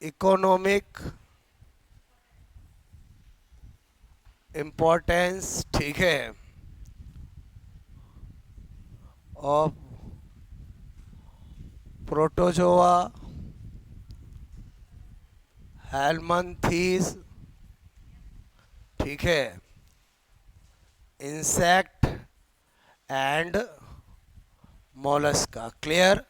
Economic importance, ठीक है, of protozoa helminths, ठीक है, इंसेक्ट एंड मोलस्का। क्लियर?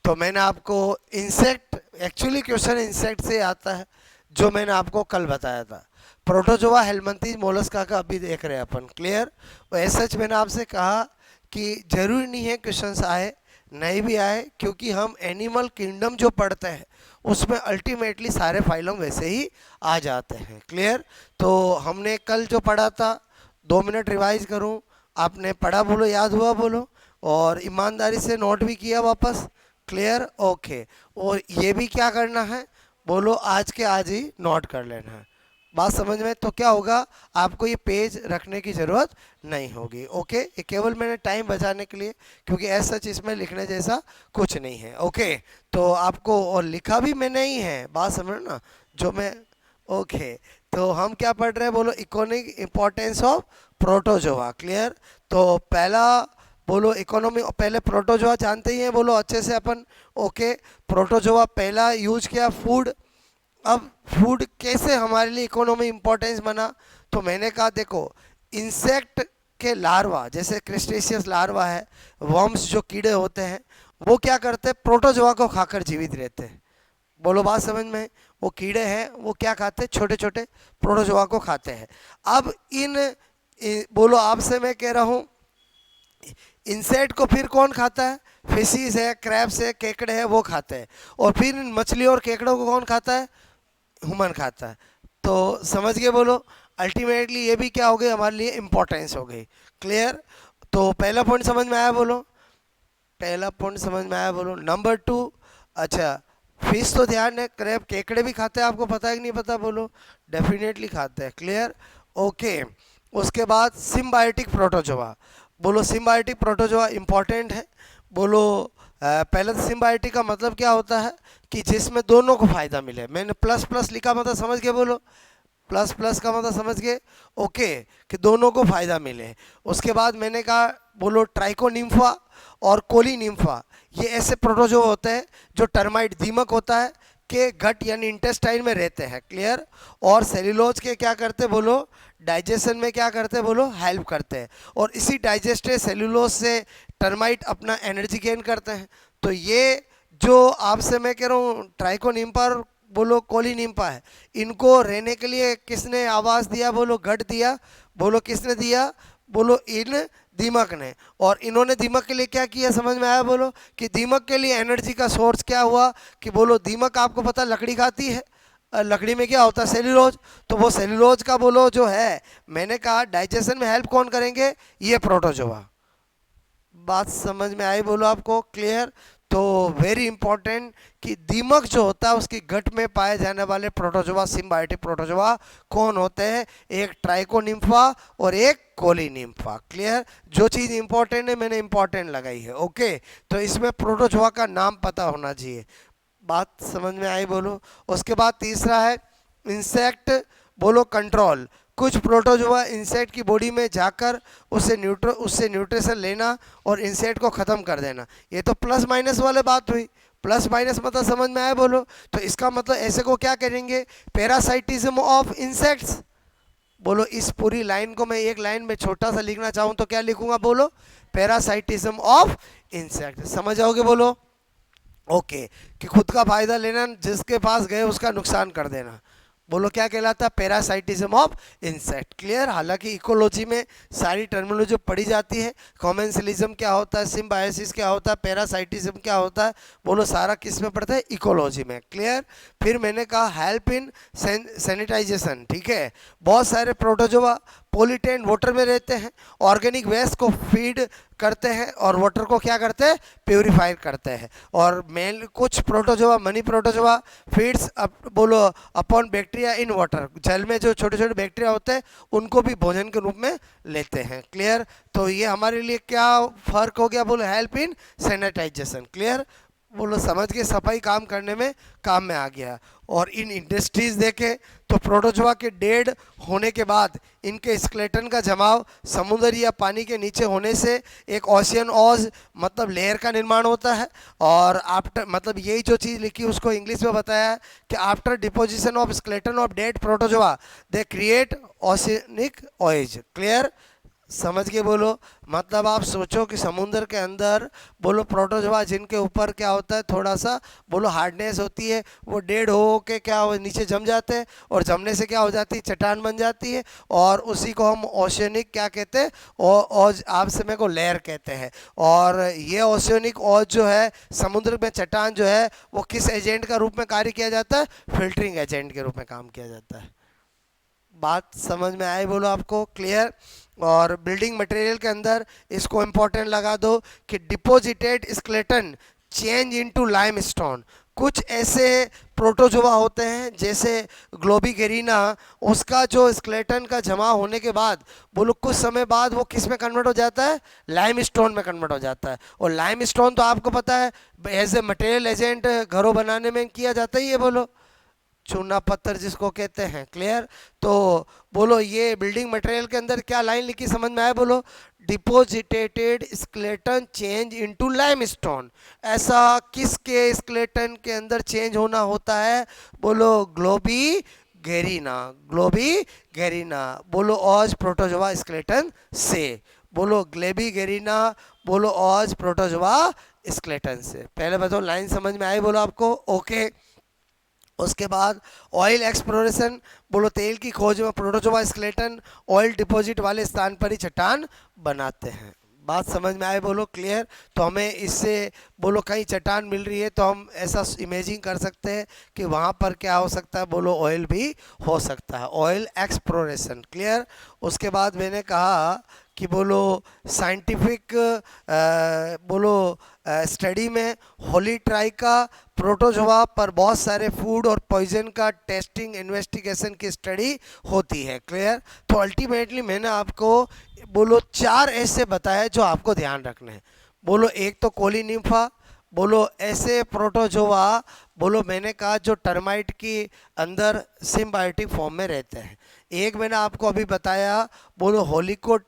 तो मैंने आपको इंसेक्ट, एक्चुअली क्वेश्चन इंसेक्ट से आता है जो मैंने आपको कल बताया था। प्रोटोजोआ हेलमंथीज मोलस्का का अभी देख रहे हैं अपन। क्लियर? ऐसा सच मैंने आपसे कहा कि जरूरी नहीं है क्वेश्चंस आए, नहीं भी आए, क्योंकि हम एनिमल किंगडम जो पढ़ते हैं उसमें अल्टीमेटली सारे फाइलम वैसे ही आ जाते हैं। क्लियर? तो हमने कल जो पढ़ा था, 2 मिनट रिवाइज करूं, आपने पढ़ा बोलो, याद हुआ बोलो, और ईमानदारी से नोट भी किया वापस। क्लियर? ओके। और ये भी क्या करना है बोलो, आज के आज ही नोट कर लेना है। बात समझ में? तो क्या होगा, आपको ये पेज रखने की ज़रूरत नहीं होगी। ओके, ये केवल मैंने टाइम बचाने के लिए, क्योंकि ऐसा सच इसमें लिखने जैसा कुछ नहीं है। ओके, तो आपको, और लिखा भी मैंने ही है, बात समझ ना जो मैं। ओके, तो हम क्या पढ़ रहे हैं बोलो, economic importance of protozoa. Clear? तो पहला बोलो इकोनॉमी, पहले प्रोटोजोआ जानते ही हैं बोलो अच्छे से अपन। ओके, प्रोटोजोआ पहला यूज किया फूड। अब फूड कैसे हमारे लिए इकोनॉमी इंपॉर्टेंस बना, तो मैंने कहा देखो, इंसेक्ट के लार्वा, जैसे क्रिस्टेशियस लार्वा है, वर्म्स जो कीड़े होते हैं, वो क्या करते हैं, प्रोटोजोआ को खाकर जीवित रहते हैं। बोलो बात समझ में? वो कीड़े हैं, वो क्या खाते हैं, छोटे छोटे प्रोटोजोआ को खाते हैं। अब बोलो आपसे मैं कह रहा हूँ, इंसेक्ट को फिर कौन खाता है, फिशीज है, क्रैब्स है, केकड़े हैं, वो खाते हैं। और फिर इन मछलियों और केकड़ों को कौन खाता है, ह्यूमन खाता है। तो समझ गए बोलो, अल्टीमेटली ये भी क्या हो गई हमारे लिए, इंपॉर्टेंस हो गई। क्लियर? तो पहला पॉइंट समझ में आया बोलो, पहला पॉइंट समझ में आया बोलो। नंबर 2, अच्छा, फिश तो ध्यान है, क्रैब केकड़े भी खाते हैं, आपको पता है कि नहीं पता बोलो, डेफिनेटली खाते हैं। क्लियर? ओके, उसके बाद सिम्बायोटिक प्रोटोजोआ, बोलो सिम्बायोटिक प्रोटोजोआ इंपॉर्टेंट है बोलो। पहले तो सिम्बायोटिक का मतलब क्या होता है कि जिसमें दोनों को फायदा मिले। मैंने प्लस प्लस लिखा, मतलब समझ गए बोलो, प्लस प्लस का मतलब समझ गए। ओके, कि दोनों को फायदा मिले। उसके बाद मैंने कहा बोलो ट्राइकोनिम्फा और कोलिनिम्फा, ये ऐसे प्रोटोजोआ होते हैं जो टर्माइट, दीमक होता है, के गट यानी इंटेस्टाइन में रहते हैं। क्लियर? और सेल्यूलोज के क्या करते बोलो, डाइजेशन में क्या करते बोलो, हेल्प करते हैं। और इसी डाइजेस्टेड सेल्यूलोज से टर्माइट अपना एनर्जी गेन करते हैं। तो ये जो आपसे मैं कह रहा हूँ ट्राइकोनिम्पा और बोलो कोलिनिम्पा है, इनको रहने के लिए किसने आवास दिया बोलो, गट दिया बोलो, किसने दिया बोलो, इन दीमक ने। और इन्होंने दीमक के लिए क्या किया समझ में आया बोलो, कि दीमक के लिए एनर्जी का सोर्स क्या हुआ, कि बोलो दीमक आपको पता लकड़ी खाती है, लकड़ी में क्या होता है, सेल्यूलोज। तो वो सेल्यूलोज का बोलो जो है, मैंने कहा डाइजेशन में हेल्प कौन करेंगे, ये प्रोटोजोआ। बात समझ में आई बोलो आपको? क्लियर? तो वेरी इंपॉर्टेंट कि दीमक जो होता है उसकी गट में पाए जाने वाले प्रोटोजोआ, सिम्बायोटिक प्रोटोजोआ कौन होते हैं, एक ट्राइकोनिम्फा और एक कोलिनिम्फा। क्लियर? जो चीज़ इंपॉर्टेंट है मैंने इंपॉर्टेंट लगाई है। ओके, तो इसमें प्रोटोजोआ का नाम पता होना चाहिए। बात समझ में आई बोलो? उसके बाद तीसरा है इंसेक्ट बोलो कंट्रोल। कुछ प्रोटोजोआ इंसेक्ट की बॉडी में जाकर उससे न्यूट्रिशन लेना और इंसेक्ट को ख़त्म कर देना। ये तो प्लस माइनस वाले बात हुई, प्लस माइनस मतलब समझ में आया बोलो? तो इसका मतलब ऐसे को क्या करेंगे, पैरासाइटिज्म ऑफ इंसेक्ट्स। बोलो इस पूरी लाइन को मैं एक लाइन में छोटा सा लिखना चाहूँ तो क्या लिखूंगा बोलो, पैरासाइटिज्म ऑफ इंसेक्ट। समझ आओगे बोलो? ओके, कि खुद का फायदा लेना, जिसके पास गए उसका नुकसान कर देना, बोलो क्या कहलाता है, पैरासाइटिज्म ऑफ इंसेक्ट। क्लियर? हालांकि इकोलॉजी में सारी टर्मिनोलॉजी पढ़ी जाती है, कॉमेंसलिज्म क्या होता है, सिम्बायोसिस क्या होता है, पैरासाइटिज्म क्या होता है, बोलो सारा किस में पढ़ते हैं, इकोलॉजी में। क्लियर? फिर मैंने कहा हेल्प इन सैनिटाइजेशन। ठीक है, बहुत सारे प्रोटोजोआ पॉल्यूटेंट वाटर में रहते हैं, ऑर्गेनिक वेस्ट को फीड करते हैं और वाटर को क्या करते हैं, प्योरीफाई करते हैं। और मेन कुछ प्रोटोजोआ, मनी प्रोटोजोआ फीड्स बोलो अपॉन बैक्टीरिया इन वाटर, जल में जो छोटे छोटे बैक्टीरिया होते हैं उनको भी भोजन के रूप में लेते हैं। क्लियर? तो ये हमारे लिए क्या फ़र्क हो गया बोलो, हेल्प इन सैनिटाइजेशन। क्लियर? बोलो समझ के सफाई काम करने में काम में आ गया। और इन इंडस्ट्रीज देखे तो प्रोटोजोआ के डेड होने के बाद इनके स्केलेटन का जमाव समुद्र या पानी के नीचे होने से एक ओशियन ऑज मतलब लेयर का निर्माण होता है। और आफ्टर मतलब यही जो चीज़ लिखी उसको इंग्लिश में बताया है कि after deposition of skeleton of dead protozoa they create oceanic oozes. Clear? समझ के बोलो। मतलब आप सोचो कि समुद्र के अंदर बोलो प्रोटोजोआ जिनके ऊपर क्या होता है थोड़ा सा बोलो हार्डनेस होती है, वो डेड हो के क्या हो नीचे जम जाते हैं और जमने से क्या हो जाती है चट्टान बन जाती है और उसी को हम ओशियनिक क्या कहते हैं ऑज आप समय को लेयर कहते हैं। और ये ओशियनिक ऑज जो है समुद्र में चट्टान जो है वो किस एजेंट का रूप में कार्य किया जाता है? फिल्टरिंग एजेंट के रूप में काम किया जाता है। बात समझ में आई बोलो आपको? क्लियर? और बिल्डिंग मटेरियल के अंदर इसको इंपॉर्टेंट लगा दो कि deposited skeleton change into limestone. कुछ ऐसे प्रोटोजोआ होते हैं जैसे ग्लोबिगेरिना, उसका जो स्केलेटन का जमा होने के बाद बोलो कुछ समय बाद वो किस में कन्वर्ट हो जाता है? लाइमस्टोन में कन्वर्ट हो जाता है। और लाइमस्टोन तो आपको पता है एज ए मटेरियल एजेंट घरों बनाने में किया जाता ही है, बोलो चूना पत्थर जिसको कहते हैं। क्लियर? तो बोलो ये बिल्डिंग मटेरियल के अंदर क्या लाइन लिखी समझ में आया? बोलो डिपोजिटेटेड स्केलेटन चेंज इनटू लाइमस्टोन। ऐसा किसके स्केलेटन के अंदर चेंज होना होता है? बोलो ग्लोबी गेरिना। ग्लोबी गेरिना बोलो ऑज प्रोटोजोआ स्केलेटन से। बोलो ग्लेबी गेरिना बोलो ऑज प्रोटोजोआ स्केलेटन से। पहले बताओ लाइन समझ में आई बोलो आपको? ओके। उसके बाद ऑयल एक्सप्लोरेशन, बोलो तेल की खोज में प्रोटोजोआ स्केलेटन ऑयल डिपॉजिट वाले स्थान पर ही चट्टान बनाते हैं। बात समझ में आए बोलो? क्लियर? तो हमें इससे बोलो कहीं चट्टान मिल रही है तो हम ऐसा इमेजिन कर सकते हैं कि वहाँ पर क्या हो सकता है? बोलो ऑयल भी हो सकता है। Oil exploration. क्लियर? उसके बाद मैंने कहा कि बोलो साइंटिफिक बोलो स्टडी में होली ट्राइका प्रोटोजोआ पर बहुत सारे फूड और पॉइजन का टेस्टिंग इन्वेस्टिगेशन की स्टडी होती है। क्लियर? तो अल्टीमेटली मैंने आपको बोलो 4 ऐसे बताए जो आपको ध्यान रखने हैं। बोलो एक तो कोलिनिम्फा, बोलो ऐसे प्रोटोजोआ बोलो मैंने कहा जो टर्माइट की अंदर सिम्बायोटिक फॉर्म में रहते हैं। एक मैंने आपको अभी बताया बोलो होलिकोट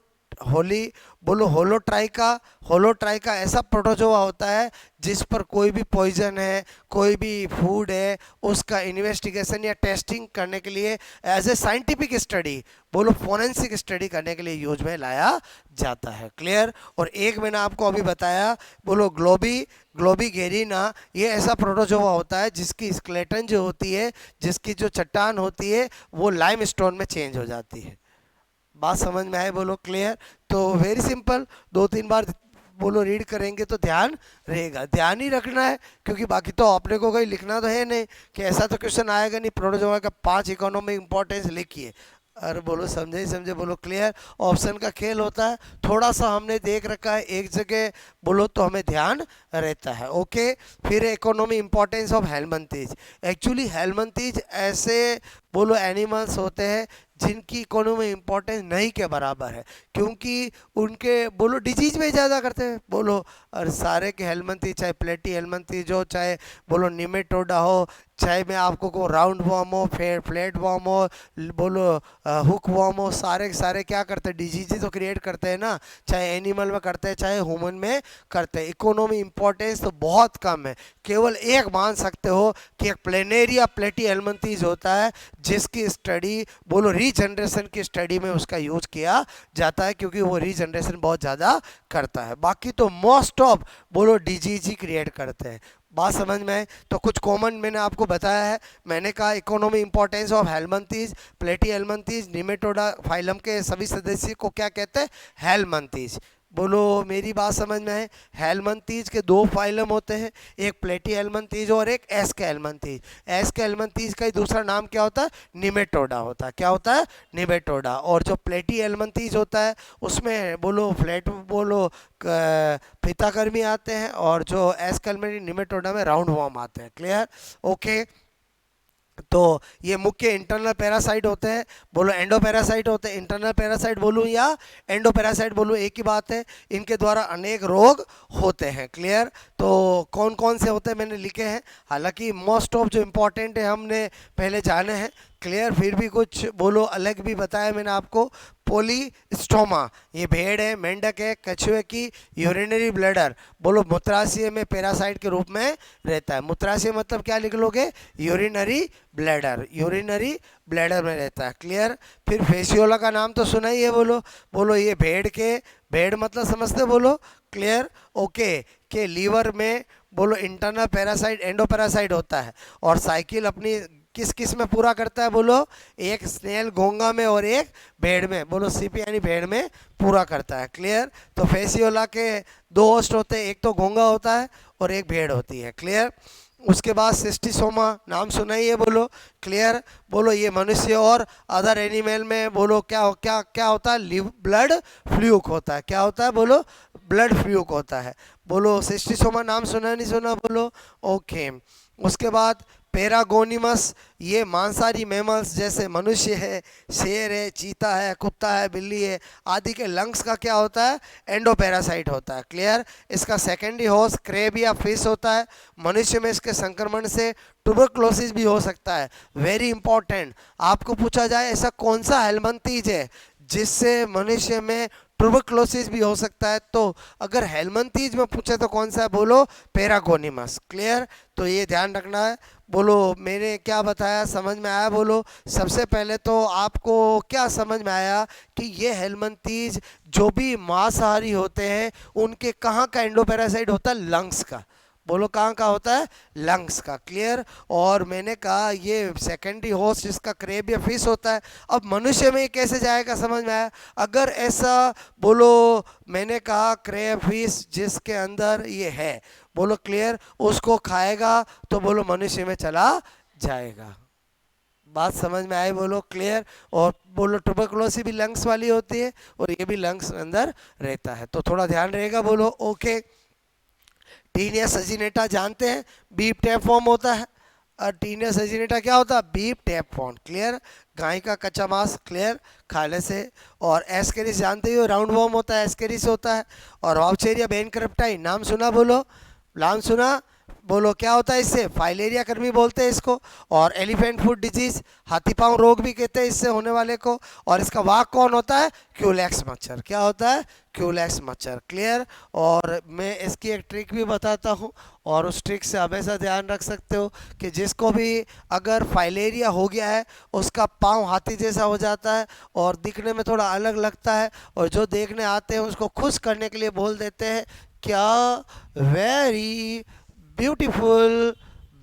होली बोलो होलोट्राइका। होलोट्राइका ऐसा प्रोटोजोआ होता है जिस पर कोई भी पॉइजन है, कोई भी फूड है, उसका इन्वेस्टिगेशन या टेस्टिंग करने के लिए एज ए साइंटिफिक स्टडी बोलो फोरेंसिक स्टडी करने के लिए यूज में लाया जाता है। क्लियर? और एक मैंने आपको अभी बताया बोलो ग्लोबिगेरिना, ये ऐसा प्रोटोजोआ होता है जिसकी स्केलेटन जो होती है, जिसकी जो चट्टान होती है वो लाइमस्टोन में चेंज हो जाती है। बात समझ में आए बोलो? क्लियर? तो वेरी सिंपल, 2-3 बार बोलो रीड करेंगे तो ध्यान रहेगा। ध्यान ही रखना है क्योंकि बाकी तो आपने को कहीं लिखना तो है नहीं कि ऐसा तो क्वेश्चन आएगा नहीं प्रोटोजोआ का 5 इकोनॉमिक इंपॉर्टेंस लिखिए। अरे बोलो समझे ही समझे बोलो? क्लियर? ऑप्शन का खेल होता है, थोड़ा सा हमने देख रखा है एक जगह बोलो तो हमें ध्यान रहता है। ओके। फिर economy importance of helminths. Actually helminths ऐसे बोलो एनिमल्स होते हैं जिनकी इकोनॉमी इंपॉर्टेंस नहीं के बराबर है क्योंकि उनके बोलो डिजीज में ज़्यादा करते हैं। बोलो और सारे के हेलमंथी चाहे प्लेटी हेलमंथी जो चाहे बोलो निमेटोडा हो, चाहे मैं आपको को राउंड वॉर्म हो, फिर फ्लैट वॉर्म हो, बोलो हुक वॉर्म हो, सारे के सारे क्या करते हैं? डिजीज तो क्रिएट करते हैं ना, चाहे एनिमल में करते हैं चाहे ह्यूमन में करते हैं। इकोनॉमी इंपॉर्टेंस तो बहुत कम है। केवल एक मान सकते हो कि एक प्लेनेरिया प्लेटी हेलमंथीज होता है जिसकी स्टडी बोलो रीजनरेशन की स्टडी में उसका यूज किया जाता है क्योंकि वो रीजनरेशन बहुत ज़्यादा करता है। बाकी तो मोस्ट ऑफ बोलो डिजीज ही क्रिएट करते हैं। बात समझ में आए? तो कुछ कॉमन मैंने आपको बताया है। मैंने कहा इकोनॉमी इंपॉर्टेंस ऑफ हेलमंथीज, प्लेटी हेलमंथीज, निमेटोडा फाइलम के सभी सदस्य को क्या कहते हैं? हेलमंथीज। बोलो मेरी बात समझ में है? हेलमंथीज के 2 फाइलम होते हैं, एक प्लेटी हेलमंथीज और एक एस्के हेलमंथीज। एस्के हेलमंथीज का ही दूसरा नाम क्या होता है? निमेटोडा होता है। क्या होता है? निमेटोडा। और जो प्लेटी हेलमंथीज होता है उसमें बोलो फ्लैट बोलो फीताकर्मी आते हैं और जो एस्के हेलमंथीज निमेटोडा में राउंड वॉर्म आते हैं। क्लियर? ओके। तो ये मुख्य इंटरनल पैरासाइट होते हैं, बोलो एंडो पैरासाइट होते हैं। इंटरनल पैरासाइट बोलूँ या एंडो पैरासाइट बोलूँ, एक ही बात है। इनके द्वारा अनेक रोग होते हैं। क्लियर? तो कौन कौन से होते हैं मैंने लिखे हैं, हालांकि मोस्ट ऑफ जो इम्पोर्टेंट है हमने पहले जाने हैं। क्लियर? फिर भी कुछ बोलो अलग भी बताया मैंने आपको। पोलीस्टोमा, ये भेड़ है, मेंढक है, कछुए की यूरिनरी ब्लैडर, बोलो मूत्राशय में पैरासाइट के रूप में रहता है। मूत्राशय मतलब क्या लिख लोगे? यूरिनरी ब्लैडर, यूरिनरी ब्लैडर में रहता है। क्लियर? फिर फेसियोला का नाम तो सुना ही है, बोलो बोलो ये भेड़ के, भेड़ मतलब समझते बोलो? क्लियर? ओके, के लीवर में बोलो इंटरनल पैरासाइट एंडो पैरासाइट होता है, और साइकिल अपनी किस किस में पूरा करता है बोलो? एक स्नेल घोंगा में और एक भेड़ में, बोलो सीपी यानी भेड़ में पूरा करता है। क्लियर? तो फेसियोला के दो होस्ट होते हैं, एक तो घोंगा होता है और एक भेड़ होती है। क्लियर? उसके बाद सिस्टिसोमा, नाम सुना ही है, बोलो? क्लियर? बोलो ये मनुष्य और अदर एनिमल में बोलो क्या क्या क्या होता है? ब्लड फ्लूक होता है। क्या होता है बोलो? ब्लड फ्लूक होता है। बोलो सिस्टिसोमा नाम सुना नहीं सुना बोलो? ओके। उसके बाद पैरागोनिमस, ये मांसाहारी मैमल्स जैसे मनुष्य है, शेर है, चीता है, कुत्ता है, बिल्ली है आदि के लंग्स का क्या होता है? एंडोपैरासाइट होता है। क्लियर? इसका सेकेंडरी होस्ट क्रैब या फिश होता है। मनुष्य में इसके संक्रमण से ट्यूबरक्लोसिस भी हो सकता है। वेरी इंपॉर्टेंट, आपको पूछा जाए ऐसा कौन सा हेलमंथीज है जिससे मनुष्य में ट्यूबरक्लोसिस भी हो सकता है, तो अगर हेलमंथीज में पूछे तो कौन सा है बोलो? पैरागोनिमस। क्लियर? तो ये ध्यान रखना है। बोलो मैंने क्या बताया, समझ में आया बोलो? सबसे पहले तो आपको क्या समझ में आया कि ये हेलमंथीज जो भी मांसाहारी होते हैं उनके कहाँ का एंडोपैरासाइट होता है? लंग्स का। बोलो कहाँ का होता है? लंग्स का। क्लियर? और मैंने कहा ये सेकेंडरी होस्ट इसका क्रैब या फिश होता है। अब मनुष्य में ये कैसे जाएगा, समझ में आया? अगर ऐसा बोलो मैंने कहा क्रैब फिश जिसके अंदर ये है, बोलो क्लियर, उसको खाएगा तो बोलो मनुष्य में चला जाएगा। बात समझ में आई बोलो? क्लियर? और बोलो ट्यूबरकुलोसिस भी लंग्स वाली होती है और ये भी लंग्स अंदर रहता है, तो थोड़ा ध्यान रहेगा। बोलो ओके। टीनिया सजिनेटा जानते हैं, बीप टैप फॉर्म होता है। और टीनिया सजिनेटा क्या होता है? Beep tap form. क्लियर? गाय का कच्चा मांस, क्लियर, खाने से। और एस्केरिस जानते ही हो, राउंड वॉर्म होता है, एस्केरिस होता है। और वाउचेरिया बैंकरप्टाई नाम सुना बोलो? नाम सुना? बोलो क्या होता है इससे? फाइलेरिया कर्मी बोलते हैं इसको। और एलिफेंट फुट डिजीज, हाथी पांव रोग भी कहते हैं इससे होने वाले को। और इसका वाहक कौन होता है? क्यूलेक्स मच्छर। क्या होता है? क्यूलेक्स मच्छर। क्लियर? और मैं इसकी एक ट्रिक भी बताता हूँ, और उस ट्रिक से हमेशा ध्यान रख सकते हो कि जिसको भी अगर फाइलेरिया हो गया है उसका पाँव हाथी जैसा हो जाता है और दिखने में थोड़ा अलग लगता है, और जो देखने आते हैं उसको खुश करने के लिए बोल देते हैं क्या वेरी ब्यूटीफुल,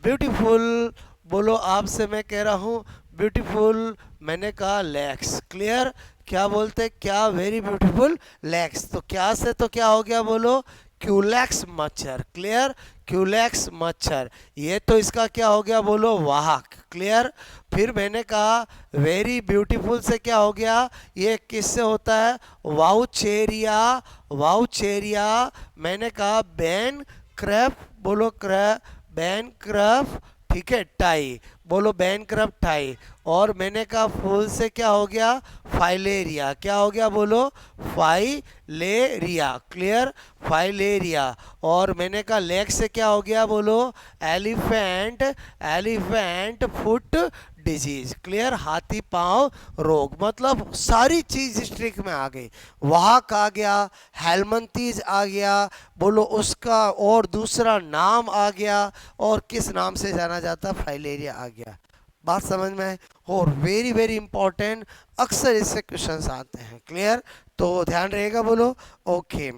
ब्यूटीफुल। बोलो आपसे मैं कह रहा हूँ ब्यूटीफुल, मैंने कहा लेग्स। क्लियर? क्या बोलते? क्या वेरी ब्यूटीफुल लेग्स। तो क्या से तो क्या हो गया बोलो? क्यूलेक्स मच्छर। क्लियर? क्यूलेक्स मच्छर, ये तो इसका क्या हो गया बोलो? वाहक। क्लियर? फिर मैंने कहा वेरी ब्यूटीफुल से क्या हो गया? ये किससे होता है? Vaucheria, vaucheria. मैंने कहा बैन क्रैप, बोलो बैन क्रैप, ठीक है, टाई, बोलो बैन क्रैप टाई। और मैंने कहा फूल से क्या हो गया? फाइलेरिया। क्या हो गया बोलो? फाइलेरिया। क्लियर? फाइलेरिया। और मैंने कहा लेग से क्या हो गया बोलो? Elephant, elephant foot disease. Clear? हाथी पांव रोग। मतलब सारी चीज इस ट्रिक में आ गई। वाहक आ गया, हेलमंथीज आ गया, बोलो उसका और दूसरा नाम आ गया, और किस नाम से जाना जाता? फाइलेरिया आ गया। बात समझ में है? और वेरी वेरी इंपॉर्टेंट, अक्सर इससे क्वेश्चंस आते हैं। क्लियर? तो ध्यान रहेगा बोलो? ओके।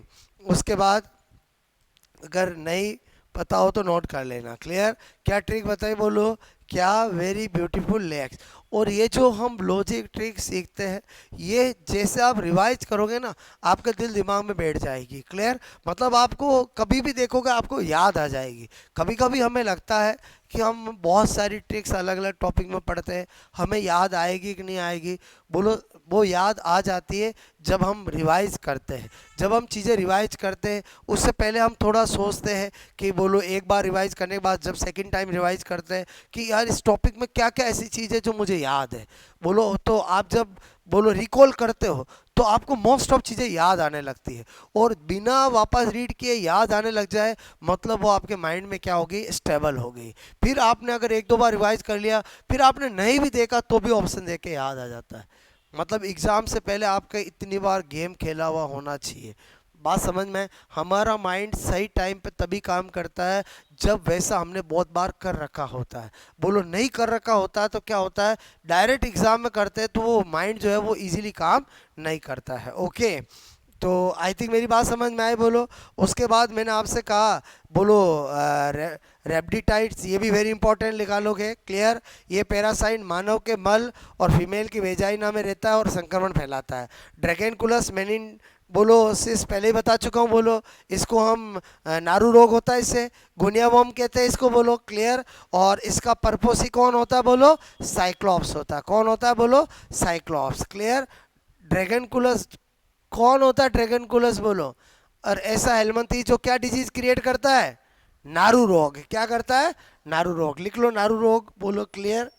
उसके बाद अगर नहीं पता हो तो नोट कर लेना। क्लियर? क्या ट्रिक बताई बोलो? क्या वेरी ब्यूटीफुल लेग्स। और ये जो हम लॉजिक ट्रिक सीखते हैं, ये जैसे आप रिवाइज करोगे ना आपके दिल दिमाग में बैठ जाएगी। क्लियर? मतलब आपको कभी भी देखोगे आपको याद आ जाएगी। कभी कभी हमें लगता है कि हम बहुत सारी ट्रिक्स अलग अलग टॉपिक में पढ़ते हैं, हमें याद आएगी कि नहीं आएगी। बोलो वो याद आ जाती है जब हम रिवाइज करते हैं। जब हम चीज़ें रिवाइज करते हैं उससे पहले हम थोड़ा सोचते हैं कि बोलो एक बार रिवाइज करने के बाद जब सेकंड टाइम रिवाइज करते हैं कि यार यार इस टॉपिक में क्या क्या ऐसी चीज़ है जो मुझे याद है, बोलो तो आप जब बोलो रिकॉल करते हो तो आपको मोस्ट ऑफ चीज़ें याद आने लगती है, और बिना वापस रीड किए याद आने लग जाए मतलब वो आपके माइंड में क्या होगी, स्टेबल हो गई। फिर आपने अगर एक दो बार रिवाइज कर लिया, फिर आपने नहीं भी देखा तो भी ऑप्शन देख के याद आ जाता है। मतलब एग्ज़ाम से पहले आपका इतनी बार गेम खेला हुआ होना चाहिए। बात समझ में? हमारा माइंड सही टाइम पे तभी काम करता है जब वैसा हमने बहुत बार कर रखा होता है। बोलो नहीं कर रखा होता है तो क्या होता है, डायरेक्ट एग्ज़ाम में करते हैं तो वो माइंड जो है वो इजीली काम नहीं करता है। ओके, तो आई थिंक मेरी बात समझ में आई। बोलो उसके बाद मैंने आपसे कहा, बोलो रेप्टिटाइड्स, ये भी वेरी इंपॉर्टेंट लिखा लोगे। क्लियर? ये पैरासाइट मानव के मल और फीमेल की वेजाइना में रहता है और संक्रमण फैलाता है। ड्रैगनकुलस मेनिन, बोलो सिस पहले ही बता चुका हूँ। बोलो इसको हम नारू रोग होता है, इससे गुनिया वॉर्म कहते हैं इसको। बोलो क्लियर? और इसका पर्पोसी कौन होता है? बोलो साइक्लॉप्स होता है। कौन होता है? बोलो साइक्लॉप्स। क्लियर? ड्रैगनकुलस कौन होता है? ड्रैगनकुलस। बोलो, और ऐसा हेलमंथी जो क्या डिजीज क्रिएट करता है? नारू रोग। क्या करता है? नारू रोग। लिख लो नारू रोग। बोलो क्लियर?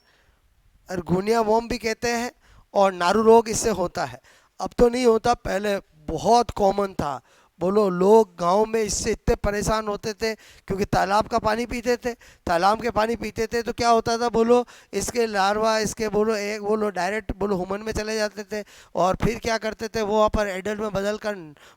और घुनिया वॉर्म भी कहते हैं, और नारू रोग इससे होता है। अब तो नहीं होता, पहले बहुत कॉमन था। बोलो लोग गांव में इससे इतने परेशान होते थे क्योंकि तालाब का पानी पीते थे। तालाब के पानी पीते थे तो क्या होता था, बोलो इसके लार्वा, इसके बोलो एक बोलो डायरेक्ट बोलो ह्यूमन में चले जाते थे, और फिर क्या करते थे वो वहाँ पर एडल्ट में बदल कर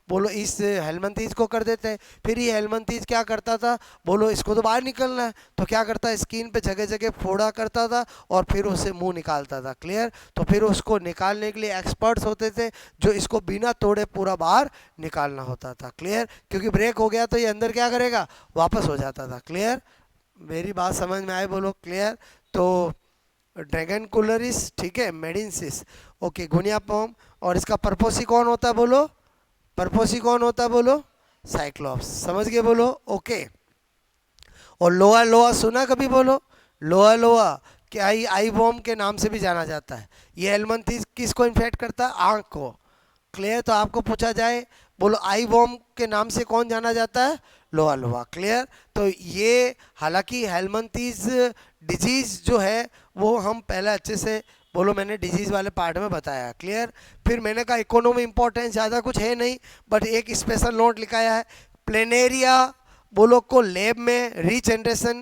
बोलो इस हेलमंथीज को कर देते। फिर ये हेलमंथीज क्या करता था, बोलो इसको तो बाहर निकलना है तो क्या करता है, स्किन पे जगह जगह फोड़ा करता था और फिर उसे मुंह निकालता था। क्लियर? तो फिर उसको निकालने के लिए एक्सपर्ट्स होते थे जो इसको बिना तोड़े पूरा बाहर निकालना होता था। क्लियर? क्योंकि ब्रेक हो गया तो ये अंदर क्या करेगा, वापस हो जाता था। क्लियर? मेरी बात समझ में आए? बोलो क्लियर? तो ड्रैगन कुलरिस, ठीक है, मेडिंसिस, ओके, गुनिया पॉम, और इसका पर्पोसी कौन होता है? बोलो पर्पोसी कौन होता है? बोलो साइक्लॉप्स। समझ गए? बोलो ओके। और लोआ लोआ सुना कभी? बोलो लोआ लोआ, कि आई वॉर्म के नाम से भी जाना जाता है। ये हेलमंथीज किसको इन्फेक्ट करता है? आँख को। क्लियर? तो आपको पूछा जाए बोलो आई वॉर्म के नाम से कौन जाना जाता है? लोआ लोआ। क्लियर? तो ये हालांकि हेलमंथीज डिजीज़ जो है वो हम पहले अच्छे से बोलो मैंने डिजीज़ वाले पार्ट में बताया। क्लियर? फिर मैंने कहा इकोनॉमी इंपॉर्टेंस ज़्यादा कुछ है नहीं, बट एक स्पेशल नोट लिखाया है। प्लेनेरिया बोलो को लैब में रीजनरेशन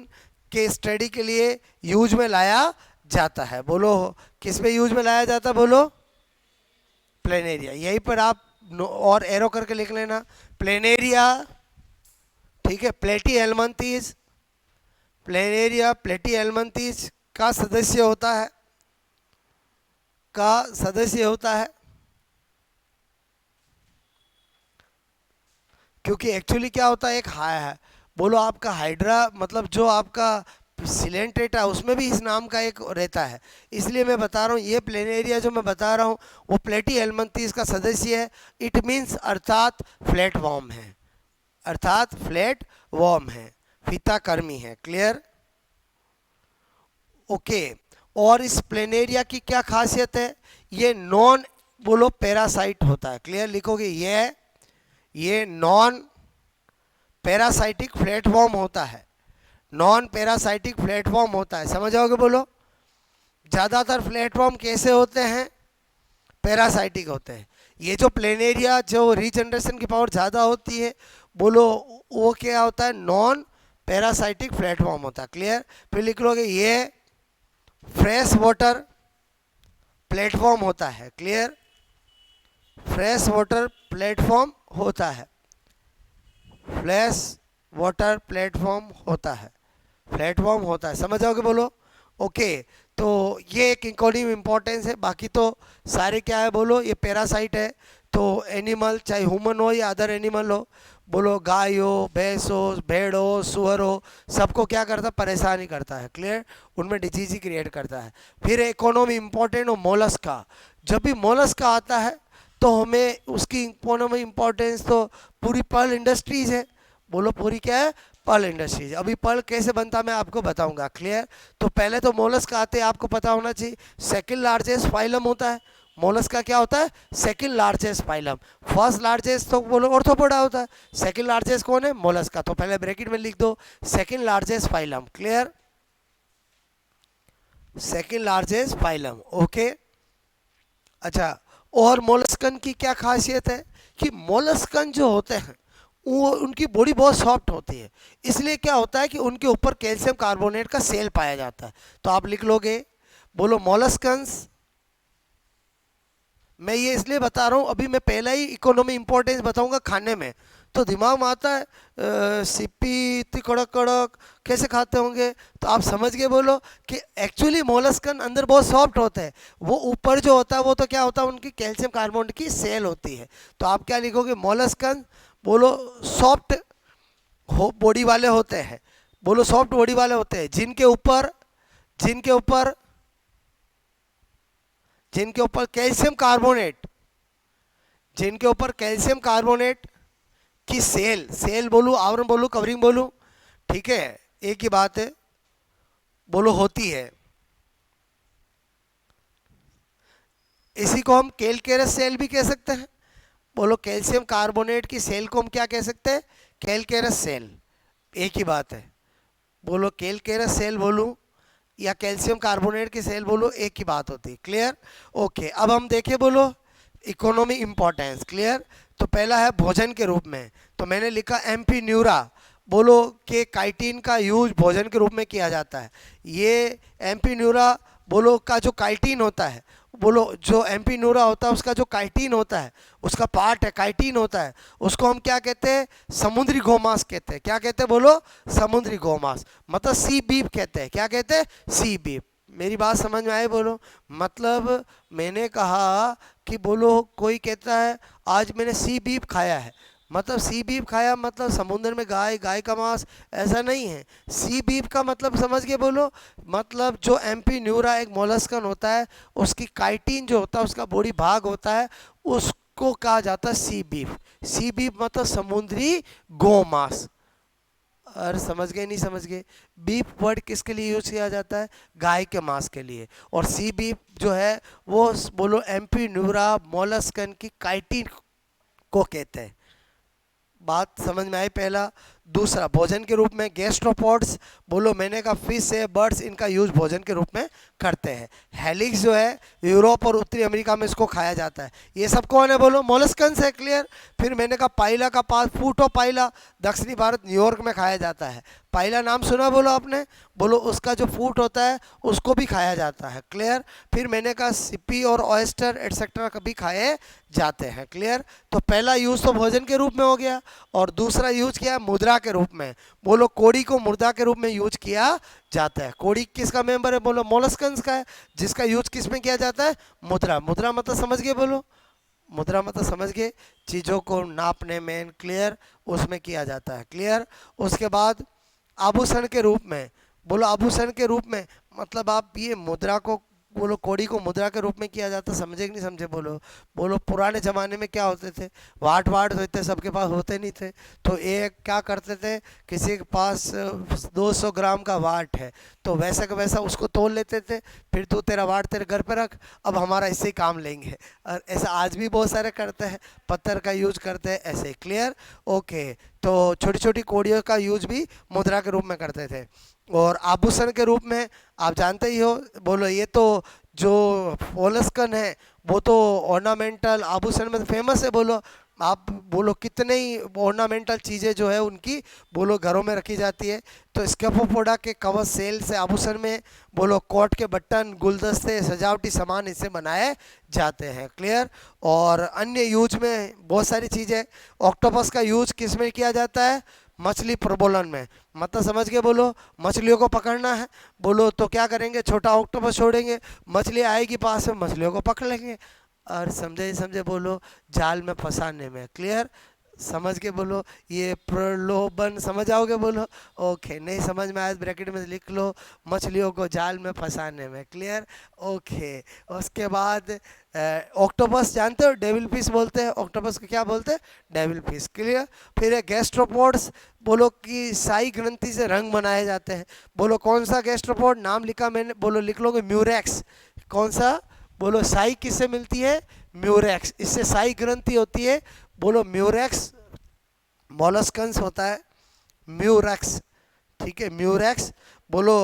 के स्टडी के लिए यूज में लाया जाता है। बोलो किस में यूज में लाया जाता है? बोलो प्लेनेरिया। यहीं पर आप और एरो करके लिख लेना, प्लेनेरिया, ठीक है, प्लेटी हेलमंथीज, प्लेनेरिया प्लेटी हेलमंथीज का सदस्य होता है, का सदस्य होता है। क्योंकि एक्चुअली क्या होता है, एक है बोलो आपका हाइड्रा, मतलब जो आपका सिलेंट्रेटा है उसमें भी इस नाम का एक रहता है, इसलिए मैं बता रहा हूँ। ये प्लेनेरिया जो मैं बता रहा हूँ वो प्लेटी हेलमंथीज का सदस्य है। इट मीन्स अर्थात फ्लैट वॉर्म है, अर्थात फ्लैट वॉर्म है, फीता कर्मी है। क्लियर? ओके। और इस प्लेनेरिया की क्या खासियत है? ये नॉन बोलो पैरासाइट होता है। क्लियर? लिखोगे ये नॉन पैरासाइटिक प्लेटफॉर्म होता है, नॉन पैरासाइटिक प्लेटफॉर्म होता है। समझ आओगे? बोलो ज़्यादातर प्लेटफॉर्म कैसे होते हैं? पैरासाइटिक होते हैं। ये जो प्लेनेरिया जो रीजनरेशन की पावर ज़्यादा होती है, बोलो वो क्या होता है? नॉन पैरासाइटिक प्लेटफॉर्म होता है। क्लियर? फिर लिख लोगे ये फ्रेश वाटर प्लेटफॉर्म होता है। क्लियर? फ्रेश वाटर प्लेटफॉर्म होता है, फ्रेश वाटर प्लेटफॉर्म होता है, प्लेटफॉर्म होता है। समझ आओगे? बोलो ओके। तो ये एक इकोनॉमी इंपॉर्टेंस है, बाकी तो सारे क्या है? बोलो ये पैरासाइट है। तो एनिमल चाहे ह्यूमन हो या अदर एनिमल हो, बोलो गाय हो, भैंस हो, भेड़ हो, सुअर हो, सबको क्या करता है? परेशान ही करता है। क्लियर? उनमें डिजीज ही क्रिएट करता है। फिर इकोनॉमी इंपॉर्टेंट हो मोलस्का। जब भी मोलस्का आता है तो हमें उसकी इकोनॉमी इंपॉर्टेंस तो पूरी पर्ल इंडस्ट्रीज है। बोलो पूरी क्या है? Perl industries. अभी पर्ल कैसे बनता मैं आपको बताऊंगा। क्लियर? तो पहले तो मोलस्का आते हैं, आपको पता होना चाहिए सेकंड लार्जेस्ट फाइलम होता है। मोलस्का क्या होता है? Second largest phylum. First largest तो बोलो ऑर्थोपोडा होता है, सेकंड लार्जेस्ट कौन है? मोलस्का। तो पहले ब्रैकेट में लिख दो second largest phylum. Clear? Second largest phylum. Okay, अच्छा, और मोलस्कन की क्या खासियत है कि मोलस्कन जो होते हैं वो उनकी बॉडी बहुत सॉफ्ट होती है, इसलिए क्या होता है कि उनके ऊपर कैल्शियम कार्बोनेट का सेल पाया जाता है। तो आप लिख लोगे, बोलो मोलस्कन्स। मैं ये इसलिए बता रहा हूँ, अभी मैं पहला ही इकोनॉमी इंपॉर्टेंस बताऊंगा खाने में, तो दिमाग में आता है सिप्पी इतनी कड़क कड़क कैसे खाते होंगे, तो आप समझ के बोलो कि एक्चुअली मोलस्कन अंदर बहुत सॉफ्ट होता है, वो ऊपर जो होता है वो तो क्या होता है, उनकी कैल्शियम कार्बोनेट की सेल होती है। तो आप क्या लिखोगे, मोलस्कन, बोलो सॉफ्ट हो बॉडी वाले होते हैं, बोलो सॉफ्ट बॉडी वाले होते हैं, जिनके ऊपर जिनके ऊपर कैल्शियम कार्बोनेट, जिनके ऊपर कैल्शियम कार्बोनेट की सेल, सेल बोलूँ, आवरण बोलूँ, कवरिंग बोलूँ, ठीक है, एक ही बात है, बोलो होती है। इसी को हम कैलकेरस सेल भी कह सकते हैं। बोलो कैल्शियम कार्बोनेट की सेल को हम क्या कह सकते हैं, कैलकेरस सेल, एक ही बात है। बोलो कैलकेरस सेल बोलूँ या कैल्शियम कार्बोनेट की सेल बोलो, एक ही बात होती है। क्लियर? ओके, अब हम देखें, बोलो इकोनॉमी इंपॉर्टेंस। क्लियर? तो पहला है भोजन के रूप में, तो मैंने लिखा एम्पी न्यूरा, बोलो कि काइटिन का यूज भोजन के रूप में किया जाता है। ये एम्पी न्यूरा बोलो का जो काइटिन होता है, बोलो जो एम्पी न्यूरा होता है उसका जो काइटिन होता है, उसका पार्ट है काइटिन होता है, उसको हम क्या कहते हैं, समुद्री गोमांस कहते हैं। क्या कहते हैं, बोलो समुद्री गोमांस, मतलब सी बीफ कहते हैं। क्या कहते हैं, सी बीफ। मेरी बात समझ में आई, बोलो। मतलब मैंने कहा कि बोलो कोई कहता है आज मैंने सी बीफ खाया है, मतलब सी बीफ खाया मतलब समुद्र में गाय, गाय का मांस, ऐसा नहीं है। सी बीफ का मतलब समझ के बोलो, मतलब जो एम्पी न्यूरा एक मोलस्कन होता है, उसकी काइटिन जो होता है, उसका बॉडी भाग होता है, उसको कहा जाता है सी बीफ। सी बीफ मतलब समुद्री गोमांस। और समझ गए, नहीं समझ गए? बीफ वर्ड किसके लिए यूज किया जाता है, गाय के मांस के लिए। और सी बीफ जो है वो बोलो एम्पी न्यूरा मोलस्कन की काइटिन को कहते हैं। बात समझ में आई? पहला। दूसरा, भोजन के रूप में गैस्ट्रोपोड्स, बोलो मैंने कहा फिश है, बर्ड्स, इनका यूज भोजन के रूप में करते हैं। हेलिक्स जो है यूरोप और उत्तरी अमेरिका में इसको खाया जाता है। ये सब कौन है, बोलो मोलस्कन्स है। क्लियर? फिर मैंने कहा पाइला का पास, फूटो पाइला, दक्षिणी भारत न्यूयॉर्क में खाया जाता है। पाइला नाम सुना बोलो आपने, बोलो उसका जो फूट होता है उसको भी खाया जाता है। क्लियर? फिर मैंने कहा सिपी और ऑयस्टर एटसेट्रा कभी खाए जाते हैं। क्लियर? तो पहला यूज़ तो भोजन के रूप में हो गया, और दूसरा यूज किया मुद्रा के रूप में। बोलो कोड़ी को मुद्रा के रूप में यूज किया जाता है। कोड़ी किसका मेंबर है, बोलो मोलस्कन्स का है, जिसका यूज किस में किया जाता है, मुद्रा। मुद्रा मतलब समझ गए, बोलो मुद्रा मतलब समझ गए, चीज़ों को नापने में। क्लियर? उसमें किया जाता है। क्लियर? उसके बाद आभूषण के रूप में, बोलो आभूषण के रूप में, मतलब आप ये मुद्रा को, बोलो कौड़ी को मुद्रा के रूप में किया जाता। समझे कि नहीं समझे, बोलो। बोलो पुराने ज़माने में क्या होते थे, वाट वाट होते, सबके पास होते नहीं थे, तो एक क्या करते थे, किसी के पास 200 ग्राम का वाट है, तो वैसा का वैसा उसको तोल लेते थे, फिर तू तेरा वाट तेरे घर पे रख, अब हमारा इससे ही काम लेंगे। और ऐसा आज भी बहुत सारे करते हैं, पत्थर का यूज करते हैं ऐसे। क्लियर? ओके, तो छोटी छोटी कौड़ियों का यूज भी मुद्रा के रूप में करते थे। और आभूषण के रूप में आप जानते ही हो, बोलो ये तो जो मोलस्कन है वो तो ऑर्नामेंटल आभूषण में फेमस है। बोलो आप, बोलो कितने ही ऑर्नामेंटल चीज़ें जो है उनकी, बोलो घरों में रखी जाती है। तो स्कैफोपोडा के कवच सेल से आभूषण में, बोलो कोट के बटन, गुलदस्ते, सजावटी सामान इससे बनाए जाते हैं। क्लियर? और अन्य यूज में बहुत सारी चीज़ें। ऑक्टोपस का यूज किस में किया जाता है, मछली प्रबोलन में, मतलब समझ के बोलो मछलियों को पकड़ना है, बोलो तो क्या करेंगे, छोटा ऑक्टोपस छोड़ेंगे, मछली आएगी पास में, मछलियों को पकड़ लेंगे। और समझे समझे, बोलो जाल में फंसाने में। क्लियर? समझ के बोलो, ये प्रलोभन समझ आओगे, बोलो। ओके, नहीं समझ में आया ब्रैकेट में लिख लो, मछलियों को जाल में फंसाने में। क्लियर? ओके, उसके बाद ऑक्टोपस जानते हो, डेविल फिश बोलते हैं ऑक्टोपस को, क्या बोलते हैं, डेविल फिश। क्लियर? फिर है गैस्ट्रोपोड्स, बोलो कि साई ग्रंथि से रंग बनाए जाते हैं। बोलो कौन सा गैस्ट्रोपोड, नाम लिखा मैंने, बोलो लिख लोगे म्यूरेक्स। कौन सा, बोलो साई किससे मिलती है, म्यूरेक्स, इससे साई ग्रंथि होती है। बोलो म्यूरेक्स, मोलस्कन्स होता है म्यूरेक्स, ठीक है म्यूरेक्स। बोलो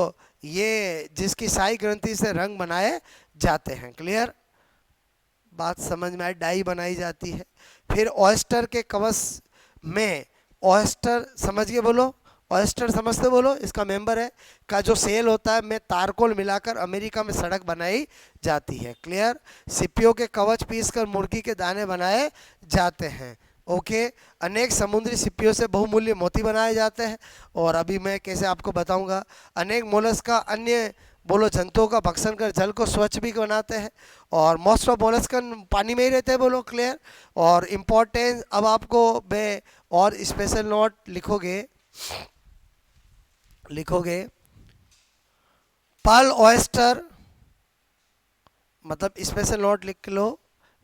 ये जिसकी साई ग्रंथि से रंग बनाए जाते हैं। क्लियर, बात समझ में आई। डाई बनाई जाती है। फिर ऑयस्टर के कवच में, ऑयस्टर समझ के बोलो, ऑयस्टर समझते बोलो, इसका मेंबर है का जो सेल होता है में तारकोल मिलाकर अमेरिका में सड़क बनाई जाती है। क्लियर, सीपियों के कवच पीसकर मुर्गी के दाने बनाए जाते हैं। ओके, अनेक समुद्री सीपियों से बहुमूल्य मोती बनाए जाते हैं। और अभी मैं कैसे आपको बताऊंगा। अनेक मोलस्का अन्य बोलो जंतुओं का भक्षण कर जल को स्वच्छ भी बनाते हैं। और मोस्ट ऑफ मोलस्कन पानी में ही रहते हैं। बोलो क्लियर। और इम्पोर्टेंस, अब आपको मैं और स्पेशल नोट लिखोगे, पर्ल ऑयस्टर, मतलब स्पेशल नोट लिख लो,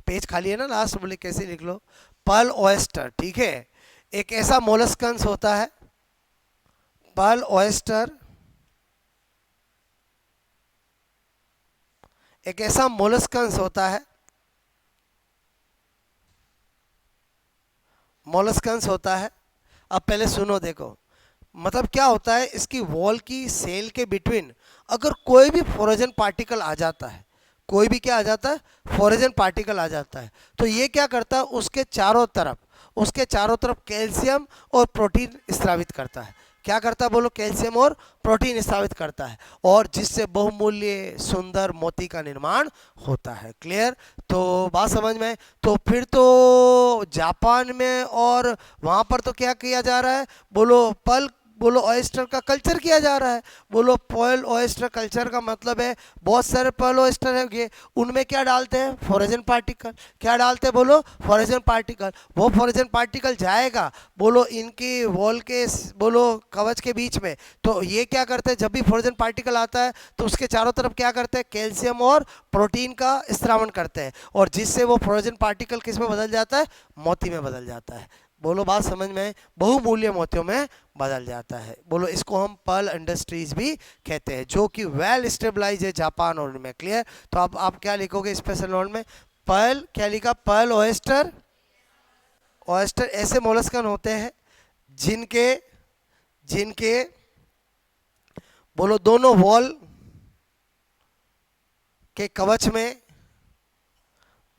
पेज खाली है ना लास्ट बोले कैसे लिख लो। पर्ल ऑयस्टर, ठीक है, एक ऐसा मोलस्कन्स होता है, पर्ल ऑयस्टर एक ऐसा मोलस्कन्स होता है, मोलस्कन्स होता है। अब पहले सुनो, देखो मतलब क्या होता है, इसकी वॉल की सेल के बिटवीन अगर कोई भी फोरेजन पार्टिकल आ जाता है, कोई भी क्या आ जाता है, फोरेजन पार्टिकल आ जाता है, तो ये क्या करता है, उसके चारों तरफ कैल्शियम और प्रोटीन स्रावित करता है। क्या करता है बोलो, कैल्शियम और प्रोटीन स्रावित करता है, और जिससे बहुमूल्य सुंदर मोती का निर्माण होता है। क्लियर, तो बात समझ में। तो फिर तो जापान में और वहाँ पर तो क्या किया जा रहा है बोलो, पल बोलो ऑयस्टर का कल्चर किया जा रहा है। बोलो पर्ल ऑयस्टर कल्चर का मतलब है बहुत सारे पर्ल ऑयस्टर है, उनमें क्या डालते हैं, फोरेजन पार्टिकल। क्या डालते हैं बोलो, फोरेजन पार्टिकल। वो फोरेजन पार्टिकल जाएगा बोलो इनकी वॉल के बोलो कवच के बीच में, तो ये क्या करते हैं, जब भी फोरेजन पार्टिकल आता है तो उसके चारों तरफ क्या करते हैं, कैल्शियम और प्रोटीन का स्रावण करते हैं, और जिससे वो फोरेजन पार्टिकल किस में बदल जाता है, मोती में बदल जाता है। बोलो बात समझ में, बहुमूल्य मोतियों में बदल जाता है। बोलो इसको हम पर्ल इंडस्ट्रीज भी कहते हैं, जो कि वेल स्टेबलाइज है जापान और में। क्लियर, तो अब आप क्या लिखोगे स्पेशल नोट में, पर्ल क्या लिखा, पर्ल ऑयस्टर। ऑयस्टर ऐसे मोलस्कन होते हैं जिनके जिनके बोलो दोनों वॉल के कवच में,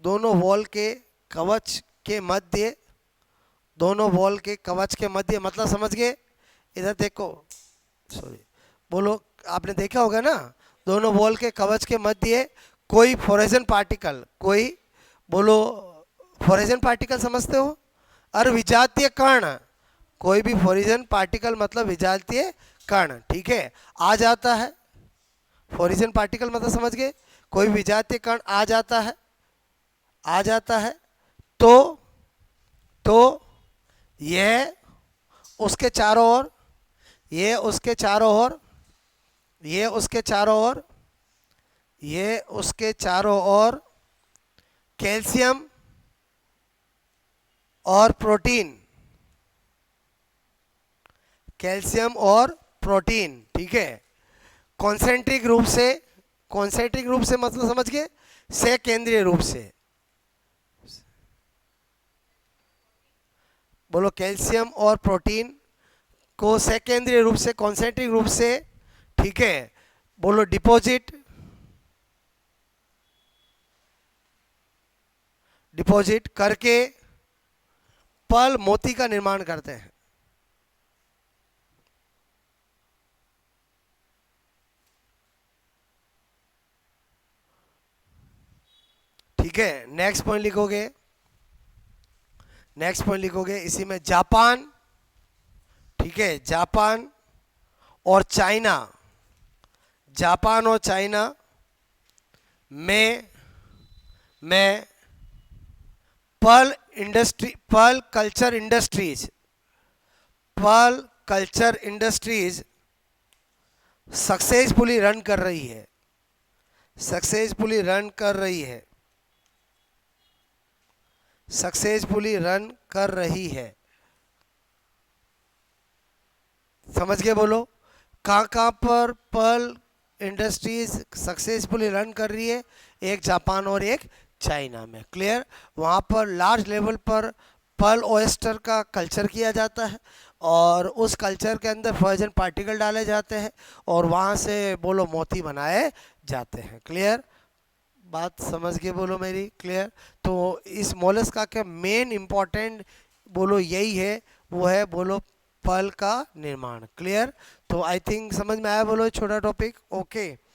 दोनों वॉल के कवच के मध्य, दोनों वॉल के कवच के मध्य, मतलब समझ गए, इधर देखो, सॉरी, बोलो आपने देखा होगा ना, दोनों वॉल के कवच के मध्य कोई फोरेजन पार्टिकल, कोई बोलो फोरेजन पार्टिकल समझते हो, और विजातीय कण, कोई भी फोरेजन पार्टिकल मतलब विजातीय कण, ठीक है, आ जाता है। फोरेजन पार्टिकल मतलब समझ गए, कोई विजातीय कण आ जाता है, आ जाता है, तो यह उसके चारों ओर, ये उसके चारों ओर, ये उसके चारों ओर, ये उसके चारों ओर कैल्शियम और प्रोटीन, कैल्शियम और प्रोटीन, ठीक है, कॉन्सेंट्रिक रूप से, कॉन्सेंट्रिक रूप से मतलब समझ गए, से केंद्रीय रूप से, बोलो कैल्शियम और प्रोटीन को सेकेंडरी रूप से, कॉन्सेंट्रिक रूप से, ठीक है, बोलो डिपॉजिट, डिपॉजिट करके पर्ल मोती का निर्माण करते हैं। ठीक है, नेक्स्ट पॉइंट लिखोगे, नेक्स्ट पॉइंट लिखोगे इसी में जापान, ठीक है, जापान और चाइना, जापान और चाइना में pearl industry, pearl culture industries, pearl culture industries successfully run कर रही है, सक्सेसफुली रन कर रही है, सक्सेसफुली रन कर रही है। समझ के बोलो, कहाँ पर पर्ल इंडस्ट्रीज सक्सेसफुली रन कर रही है, एक जापान और एक चाइना में। क्लियर, वहाँ पर लार्ज लेवल पर पर्ल ऑयस्टर का कल्चर किया जाता है, और उस कल्चर के अंदर पॉइजन पार्टिकल डाले जाते हैं और वहाँ से बोलो मोती बनाए जाते हैं। क्लियर? बात समझ के बोलो मेरी, क्लियर? तो इस मोलस्का के मेन इम्पोर्टेंट बोलो यही है, वो है बोलो फल का निर्माण। क्लियर? तो आई थिंक समझ में आया बोलो छोटा टॉपिक। ओके।